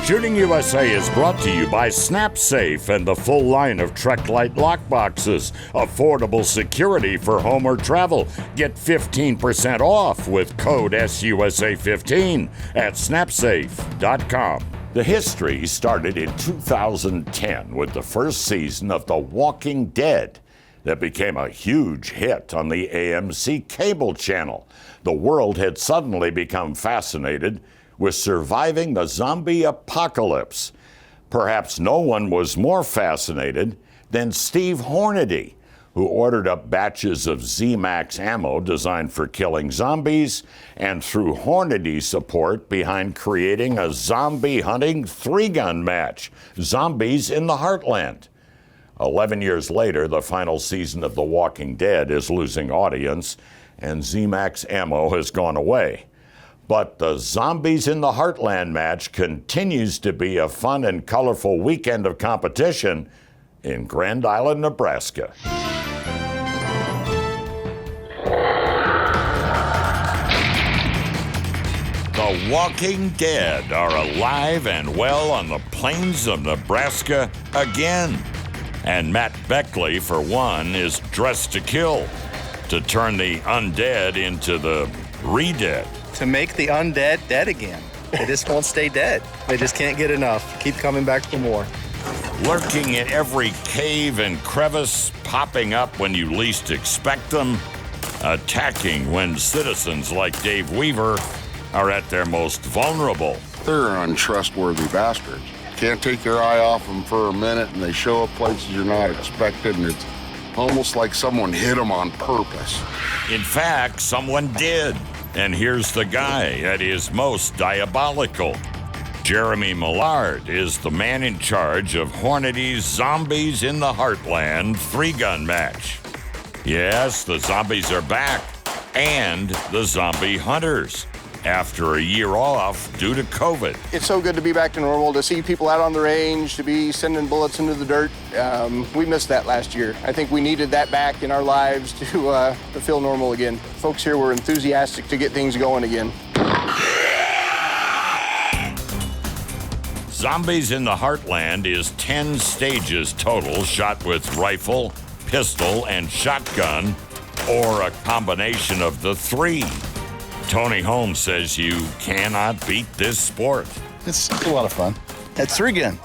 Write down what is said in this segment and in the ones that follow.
Shooting USA is brought to you by SnapSafe and the full line of Trek-Lite lockboxes. Affordable security for home or travel. Get 15% off with code SUSA15 at snapsafe.com. The history started in 2010 with the first season of The Walking Dead that became a huge hit on the AMC cable channel. The world had suddenly become fascinated with surviving the zombie apocalypse. Perhaps no one was more fascinated than Steve Hornady, who ordered up batches of Z-Max ammo designed for killing zombies, and threw Hornady's support behind creating a zombie hunting three-gun match, Zombies in the Heartland. 11 years later, the final season of The Walking Dead is losing audience, and Z-Max ammo has gone away. But the Zombies in the Heartland match continues to be a fun and colorful weekend of competition in Grand Island, Nebraska. The Walking Dead are alive and well on the plains of Nebraska again. And Matt Beckley, for one, is dressed to kill, to turn the undead into the re-dead. To make the undead dead again. They just won't stay dead. They just can't get enough. Keep coming back for more. Lurking in every cave and crevice, popping up when you least expect them, attacking when citizens like Dave Weaver are at their most vulnerable. They're untrustworthy bastards. Can't take your eye off them for a minute, and they show up places you're not expected, and it's almost like someone hit them on purpose. In fact, someone did. And here's the guy at his most diabolical. Jeremy Millard is the man in charge of Hornady's Zombies in the Heartland three-gun match. Yes, the zombies are back, and the zombie hunters, after a year off due to COVID. It's so good to be back to normal, to see people out on the range, to be sending bullets into the dirt. We missed that last year. I think we needed that back in our lives to feel normal again. Folks here were enthusiastic to get things going again. Zombies in the Heartland is 10 stages total, shot with rifle, pistol, and shotgun, or a combination of the three. Tony Holmes says you cannot beat this sport. It's a lot of fun. It's three-gun.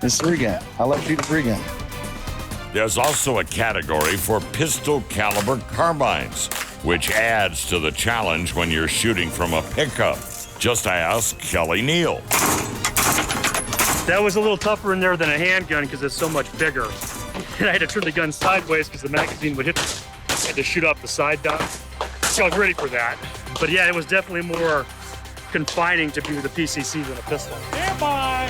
It's three-gun. I like shooting three-gun. There's also a category for pistol caliber carbines, which adds to the challenge when you're shooting from a pickup. Just ask Kelly Neal. That was a little tougher in there than a handgun because it's so much bigger. And I had to turn the gun sideways because the magazine would hit. I had to shoot off the side dots. So I was ready for that. But yeah, it was definitely more confining to be with a PCC than a pistol. Stand by!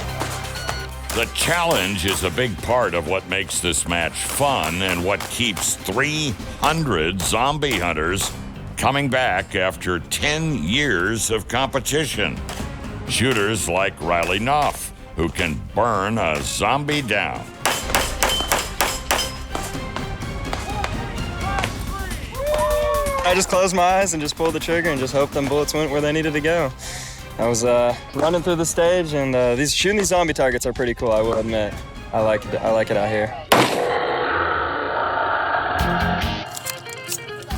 The challenge is a big part of what makes this match fun and what keeps 300 zombie hunters coming back after 10 years of competition. Shooters like Riley Knopf, who can burn a zombie down. I just closed my eyes and just pulled the trigger and just hoped them bullets went where they needed to go. I was running through the stage, and shooting these zombie targets are pretty cool, I will admit. I like it out here.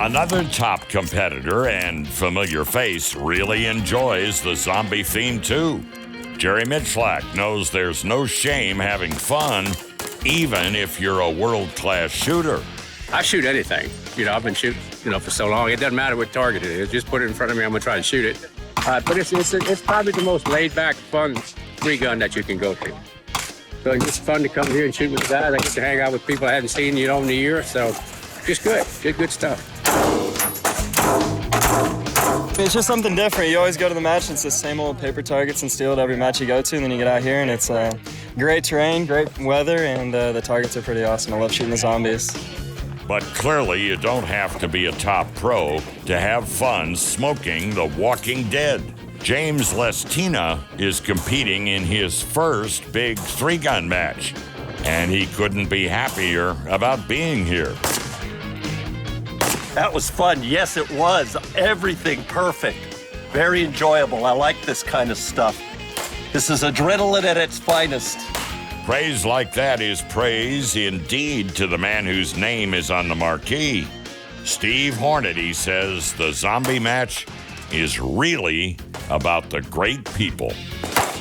Another top competitor and familiar face really enjoys the zombie theme too. Jerry Mitchlack knows there's no shame having fun, even if you're a world-class shooter. I shoot anything. I've been shooting, for so long. It doesn't matter what target it is. Just put it in front of me, I'm gonna try to shoot it. But it's probably the most laid-back, fun three-gun that you can go to. So it's just fun to come here and shoot with the guys. I get to hang out with people I hadn't seen, in a year. So just good stuff. It's just something different. You always go to the match, it's the same old paper targets and steel at every match you go to, and then you get out here, and it's great terrain, great weather, and the targets are pretty awesome. I love shooting the zombies. But clearly you don't have to be a top pro to have fun smoking The Walking Dead. James Lestina is competing in his first big three-gun match, and he couldn't be happier about being here. That was fun. Yes, it was. Everything perfect. Very enjoyable. I like this kind of stuff. This is adrenaline at its finest. Praise like that is praise indeed to the man whose name is on the marquee. Steve Hornady says the zombie match is really about the great people.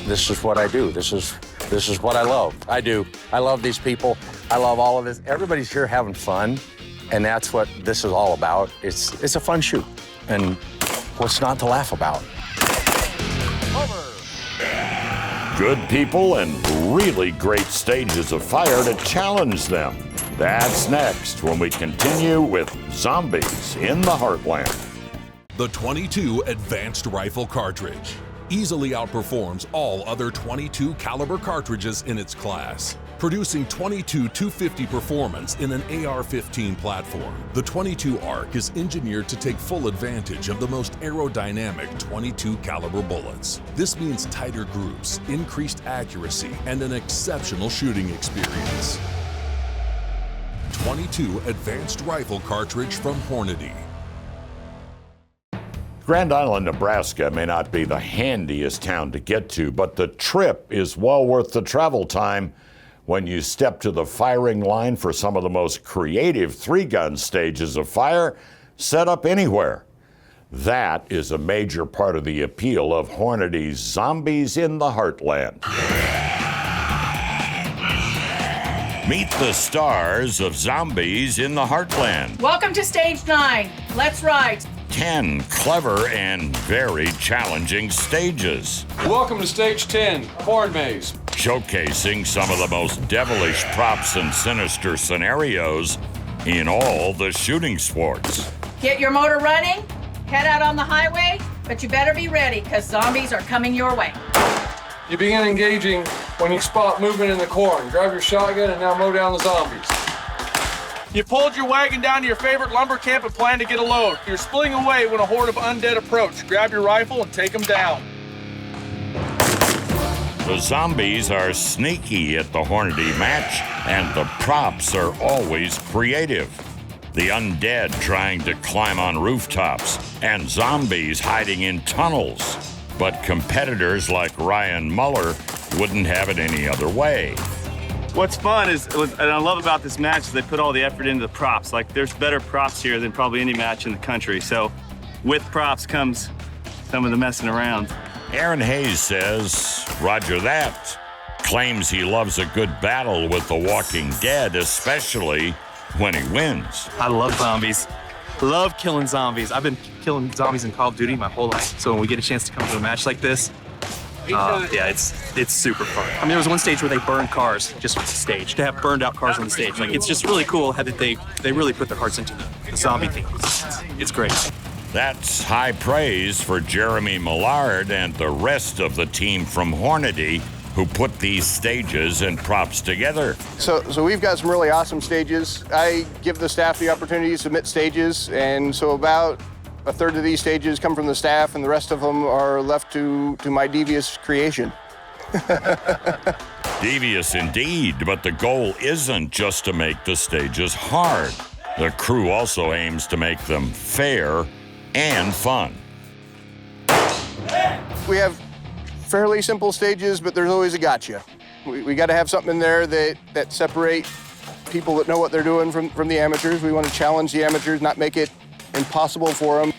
This is what I do. This is what I love. I love these people. I love all of this. Everybody's here having fun, and that's what this is all about. It's a fun shoot, and what's not to laugh about? Good people and really great stages of fire to challenge them. That's next when we continue with Zombies in the Heartland. The .22 Advanced Rifle Cartridge easily outperforms all other .22 caliber cartridges in its class, producing .22 250 performance in an AR-15 platform. The .22 ARC is engineered to take full advantage of the most aerodynamic .22 caliber bullets. This means tighter groups, increased accuracy, and an exceptional shooting experience. .22 Advanced Rifle Cartridge from Hornady. Grand Island, Nebraska may not be the handiest town to get to, but the trip is well worth the travel time when you step to the firing line for some of the most creative three-gun stages of fire set up anywhere. That is a major part of the appeal of Hornady's Zombies in the Heartland. Meet the stars of Zombies in the Heartland. Welcome to Stage 9. Let's ride. 10 clever and very challenging stages. Welcome to Stage 10, Corn Maze. Showcasing some of the most devilish props and sinister scenarios in all the shooting sports. Get your motor running, head out on the highway, but you better be ready because zombies are coming your way. You begin engaging when you spot movement in the corn. Grab your shotgun and now mow down the zombies. You pulled your wagon down to your favorite lumber camp and plan to get a load. You're splitting away when a horde of undead approach. Grab your rifle and take them down. The zombies are sneaky at the Hornady match, and the props are always creative. The undead trying to climb on rooftops, and zombies hiding in tunnels. But competitors like Ryan Muller wouldn't have it any other way. What's fun is, and I love about this match, is they put all the effort into the props. Like, there's better props here than probably any match in the country. So with props comes some of the messing around. Aaron Hayes says, Roger that. Claims he loves a good battle with the Walking Dead, especially when he wins. I love zombies. Love killing zombies. I've been killing zombies in Call of Duty my whole life. So when we get a chance to come to a match like this, yeah, it's super fun. I mean, there was one stage where they burned cars just with the stage, to have burned out cars on the stage. Like, it's just really cool how that they really put their hearts into the zombie thing. It's great. That's high praise for Jeremy Millard and the rest of the team from Hornady who put these stages and props together. So we've got some really awesome stages. I give the staff the opportunity to submit stages, and so about a third of these stages come from the staff, and the rest of them are left to my devious creation. Devious indeed, but the goal isn't just to make the stages hard. The crew also aims to make them fair and fun. We have fairly simple stages, but there's always a gotcha. We got to have something in there that separate people that know what they're doing from the amateurs. We want to challenge the amateurs, not make it impossible for them.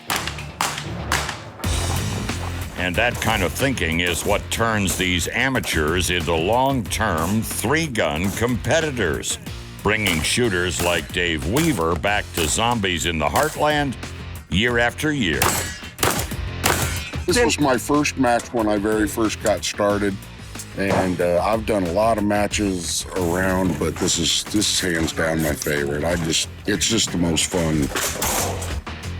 And that kind of thinking is what turns these amateurs into long-term three-gun competitors, bringing shooters like Dave Weaver back to Zombies in the Heartland year after year. This was my first match when I very first got started, and I've done a lot of matches around, but this is hands down my favorite. It's just the most fun.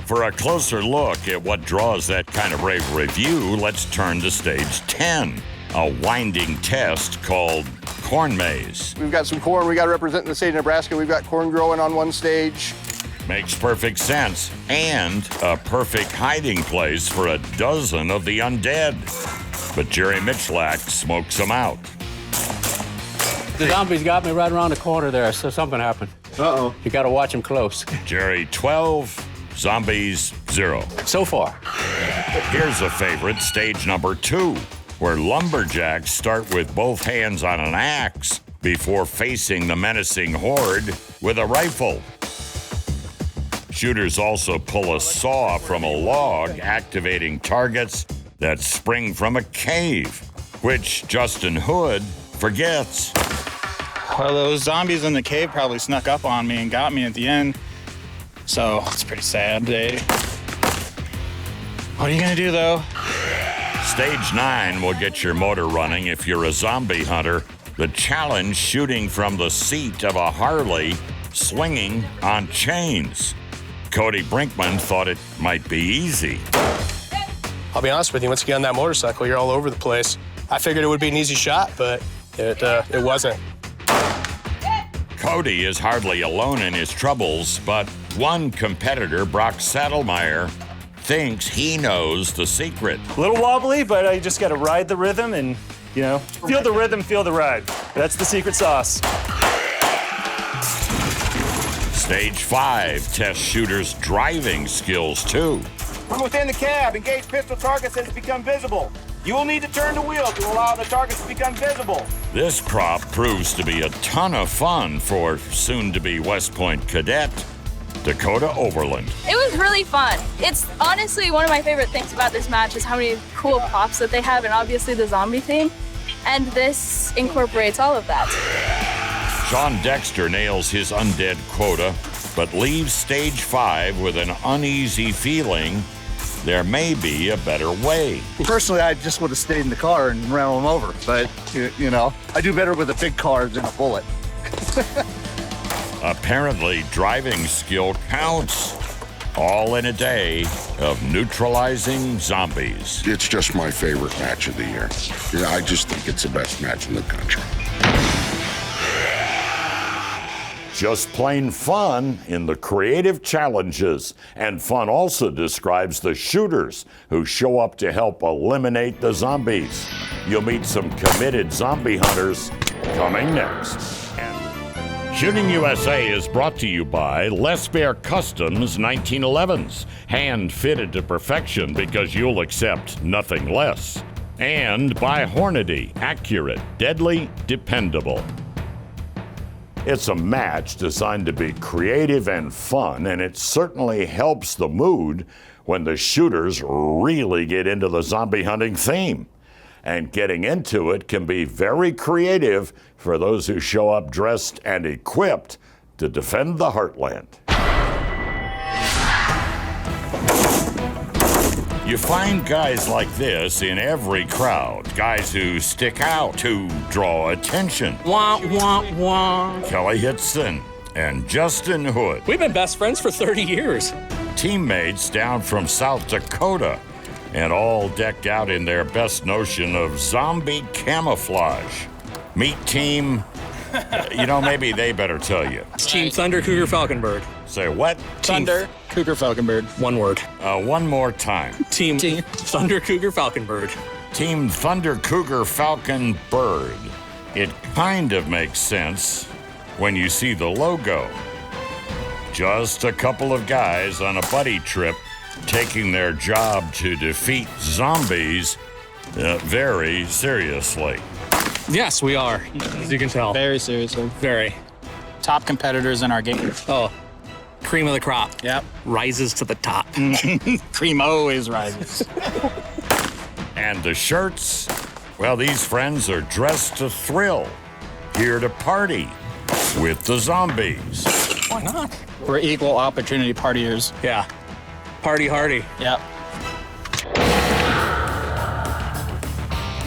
For a closer look at what draws that kind of rave review, let's turn to stage 10, a winding test called Corn Maze. We've got some corn we got to represent in the state of Nebraska. We've got corn growing on one stage. Makes perfect sense, and a perfect hiding place for a dozen of the undead. But Jerry Mitchlack smokes them out. The zombies got me right around the corner there, so something happened. Uh-oh. You gotta watch them close. Jerry 12, Zombies 0. So far. Here's a favorite, stage number 2. where lumberjacks start with both hands on an axe before facing the menacing horde with a rifle. Shooters also pull a saw from a log, activating targets that spring from a cave, which Justin Hood forgets. Well, those zombies in the cave probably snuck up on me and got me at the end. So it's a pretty sad day. What are you gonna do though? Stage 9 will get your motor running if you're a zombie hunter. The challenge shooting from the seat of a Harley swinging on chains. Cody Brinkman thought it might be easy. I'll be honest with you, once you get on that motorcycle, you're all over the place. I figured it would be an easy shot, but it wasn't. Cody is hardly alone in his troubles, but one competitor, Brock Saddlemeyer, thinks he knows the secret. A little wobbly, but I just got to ride the rhythm and, feel the rhythm, feel the ride. That's the secret sauce. Stage 5 tests shooters' driving skills, too. From within the cab, engage pistol targets as they become visible. You will need to turn the wheel to allow the targets to become visible. This prop proves to be a ton of fun for soon-to-be West Point cadet Dakota Overland. It was really fun. It's honestly one of my favorite things about this match is how many cool props that they have, and obviously the zombie theme. And this incorporates all of that. Sean Dexter nails his undead quota, but leaves stage 5 with an uneasy feeling there may be a better way. Personally, I just would have stayed in the car and ran them over, but, I do better with a big car than a bullet. Apparently, driving skill counts. All in a day of neutralizing zombies. It's just my favorite match of the year. I just think it's the best match in the country. Just plain fun in the creative challenges. And fun also describes the shooters who show up to help eliminate the zombies. You'll meet some committed zombie hunters coming next. Shooting USA is brought to you by Les Bear Customs 1911s, hand-fitted to perfection because you'll accept nothing less. And by Hornady, accurate, deadly, dependable. It's a match designed to be creative and fun, and it certainly helps the mood when the shooters really get into the zombie hunting theme. And getting into it can be very creative for those who show up dressed and equipped to defend the Heartland. You find guys like this in every crowd, guys who stick out, who draw attention. Wah, wah, wah. Kelly Hitson and Justin Hood. We've been best friends for 30 years. Teammates down from South Dakota, and all decked out in their best notion of zombie camouflage. Meet team, maybe they better tell you. Team Thunder Cougar Falconbird. Say what? Thunder Cougar Falconbird. One word. One more time. Team Thunder Cougar Falconbird. Team Thunder Cougar Falcon Bird. It kind of makes sense when you see the logo. Just a couple of guys on a buddy trip taking their job to defeat zombies very seriously. Yes, we are, as you can tell. Very seriously. Very. Top competitors in our game. Oh, cream of the crop. Yep. Rises to the top. Cream always rises. And the shirts? Well, these friends are dressed to thrill, here to party with the zombies. Why not? We're equal opportunity partiers. Yeah. Party hardy. Yep.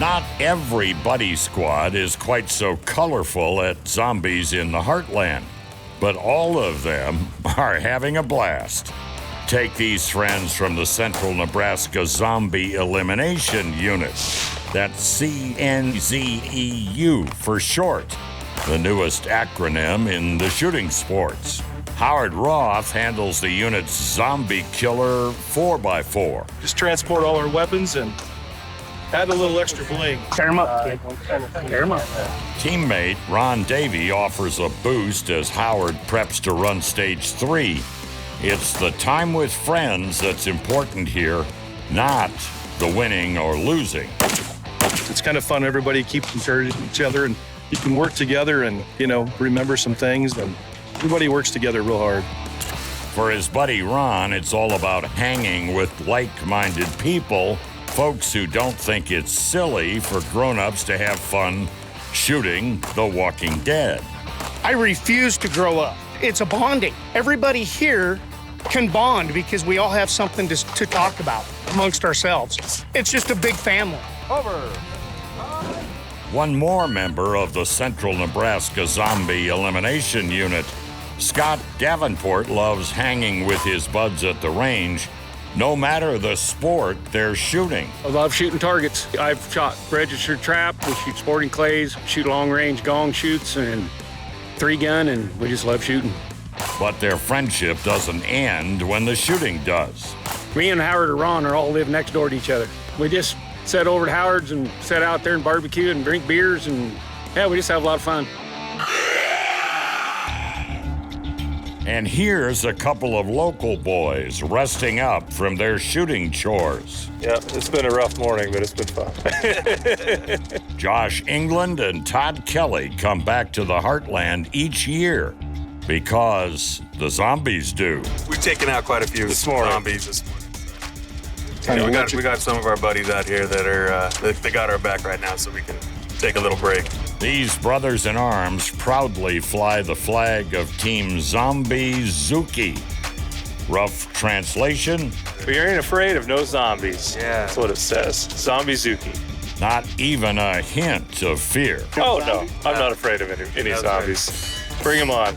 Not every buddy squad is quite so colorful at Zombies in the Heartland, but all of them are having a blast. Take these friends from the Central Nebraska Zombie Elimination Unit. That's CNZEU for short, the newest acronym in the shooting sports. Howard Roth handles the unit's zombie killer 4x4. Just transport all our weapons and add a little extra bling. Tear him up, kid. Tear him up. Teammate Ron Davey offers a boost as Howard preps to run stage 3. It's the time with friends that's important here, not the winning or losing. It's kind of fun. Everybody keeps encouraging each other, and you can work together and, remember some things, and everybody works together real hard. For his buddy Ron, it's all about hanging with like-minded people, folks who don't think it's silly for grown-ups to have fun shooting The Walking Dead. I refuse to grow up. It's a bonding. Everybody here can bond because we all have something to talk about amongst ourselves. It's just a big family. Over. One more member of the Central Nebraska Zombie Elimination Unit, Scott Davenport, loves hanging with his buds at the range, no matter the sport they're shooting. I love shooting targets. I've shot registered trap, we shoot sporting clays, shoot long-range gong shoots, and 3-gun, and we just love shooting. But their friendship doesn't end when the shooting does. Me and Howard or Ron are all live next door to each other. We just sit over at Howard's and sit out there and barbecue and drink beers, and yeah, we just have a lot of fun. And here's a couple of local boys resting up from their shooting chores. Yeah, it's been a rough morning, but it's been fun. Josh England and Todd Kelly come back to the Heartland each year because the zombies do. We've taken out quite a few zombies this morning. We got some of our buddies out here that are they got our back right now, so we can take a little break. These brothers in arms proudly fly the flag of Team Zombie Zuki. Rough translation? We ain't afraid of no zombies. Yeah. That's what it says. Zombie Zuki. Not even a hint of fear. Oh, no. I'm not afraid of any zombies. Bring them on.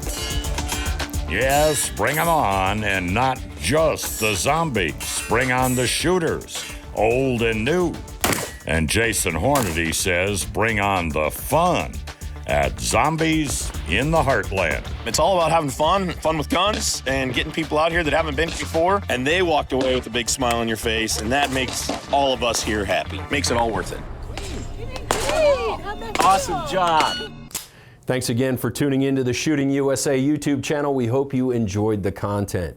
Yes, bring them on, and not just the zombies. Bring on the shooters, old and new. And Jason Hornady says bring on the fun at Zombies in the Heartland. It's all about having fun with guns, and getting people out here that haven't been before, and they walked away with a big smile on your face, and that makes all of us here happy. Makes it all worth it. Awesome job. Thanks again for tuning into the Shooting USA YouTube channel. We hope you enjoyed the content.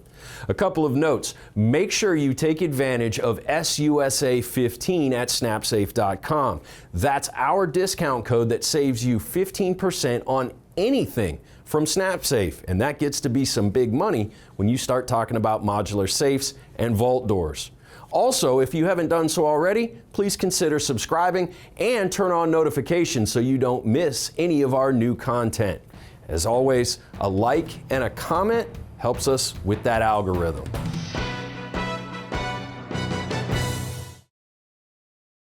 A couple of notes. Make sure you take advantage of SUSA15 at snapsafe.com. That's our discount code that saves you 15% on anything from SnapSafe, and that gets to be some big money when you start talking about modular safes and vault doors. Also, if you haven't done so already, please consider subscribing and turn on notifications so you don't miss any of our new content. As always, a like and a comment helps us with that algorithm.